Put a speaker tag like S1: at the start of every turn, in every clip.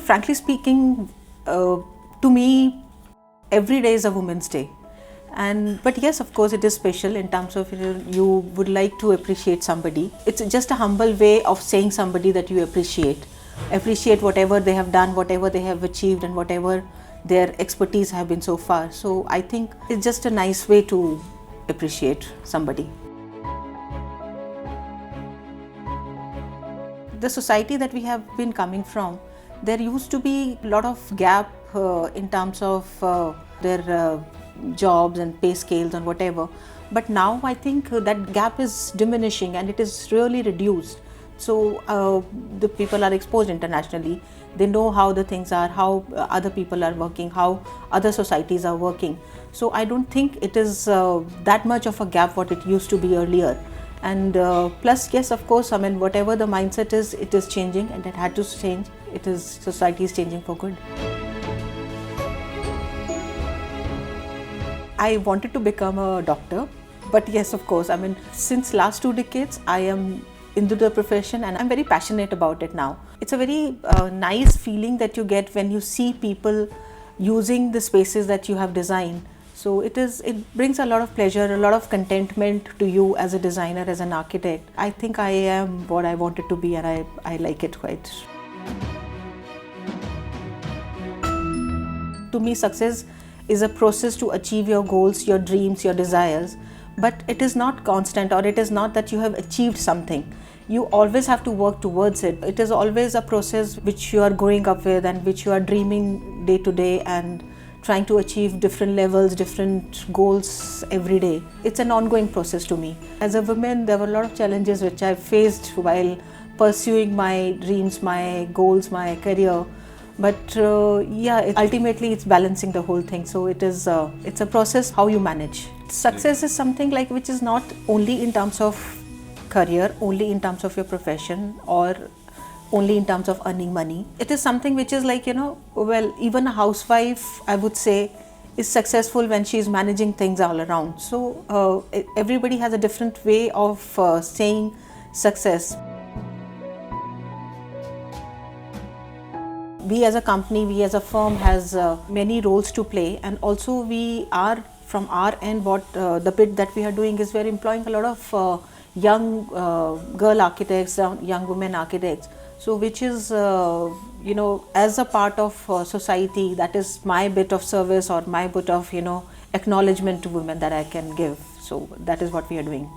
S1: Frankly speaking, to me, every day is a Women's Day. But yes, of course, it is special in terms of you would like to appreciate somebody. It's just a humble way of saying somebody that you appreciate whatever they have done, whatever they have achieved, and whatever their expertise have been so far. So I think it's just a nice way to appreciate somebody. The society that we have been coming from, there used to be a lot of gap in terms of their jobs and pay scales and whatever. But now I think that gap is diminishing and it is really reduced. So the people are exposed internationally. They know how the things are, how other people are working, how other societies are working. So I don't think it is that much of a gap what it used to be earlier. And plus, yes, of course, I mean, whatever the mindset is, it is changing and it had to change. Society is changing for good. I wanted to become a doctor, but yes, of course, I mean, since last 2 decades, I am into the profession and I'm very passionate about it now. It's a very nice feeling that you get when you see people using the spaces that you have designed. So it brings a lot of pleasure, a lot of contentment to you as a designer, as an architect. I think I am what I wanted to be and I like it quite. To me, success is a process to achieve your goals, your dreams, your desires. But it is not constant, or it is not that you have achieved something. You always have to work towards it. It is always a process which you are growing up with and which you are dreaming day to day and trying to achieve different levels, different goals every day. It's an ongoing process to me. As a woman, there were a lot of challenges which I faced while pursuing my dreams, my goals, my career. But ultimately it's balancing the whole thing. So it's a process how you manage. Success is something like which is not only in terms of career, only in terms of your profession, or only in terms of earning money. It is something which is like, even a housewife, I would say, is successful when she is managing things all around. So everybody has a different way of saying success. We as a company, we as a firm has many roles to play, and also we are from our end, the bit that we are doing is we're employing a lot of young girl architects, young women architects. So which is, as a part of society, that is my bit of service or my bit of, acknowledgement to women that I can give. So that is what we are doing.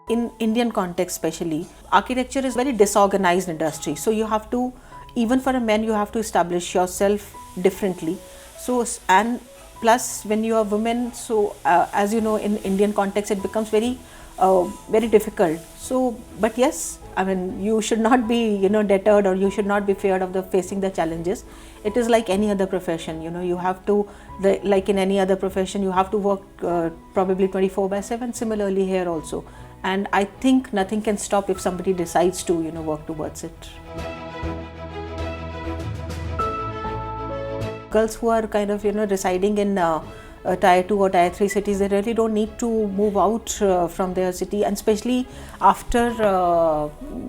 S1: In Indian context especially, architecture is a very disorganized industry. So you have to, even for a man, you have to establish yourself differently. So, and plus when you are women, so as you know, in Indian context, it becomes very difficult. So, but yes, I mean, you should not be, deterred, or you should not be feared of facing the challenges. It is like any other profession, you have to, like in any other profession, you have to work probably 24/7, similarly here also. And I think nothing can stop if somebody decides to, work towards it. Girls who are kind of, residing in tier 2 or tier 3 cities, they really don't need to move out from their city. And especially after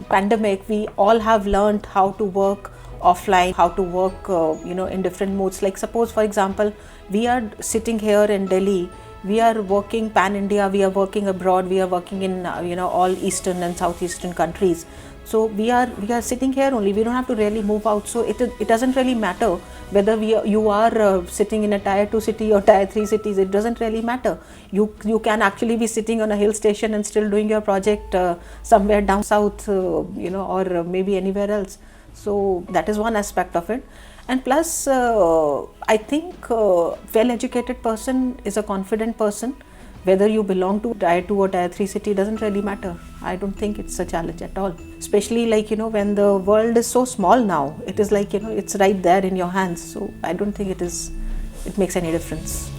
S1: pandemic, we all have learned how to work offline, how to work, in different modes. Like suppose, for example, we are sitting here in Delhi. We are working pan-India, we are working abroad, we are working in all eastern and southeastern countries. So we are sitting here only, we don't have to really move out. So it doesn't really matter whether you are sitting in a tier 2 city or tier 3 cities, it doesn't really matter. You can actually be sitting on a hill station and still doing your project somewhere down south, or maybe anywhere else. So that is one aspect of it. And plus, I think well-educated person is a confident person. Whether you belong to tier 2 or tier 3 city doesn't really matter. I don't think it's a challenge at all. Especially like, when the world is so small now, it is like, it's right there in your hands. So I don't think it makes any difference.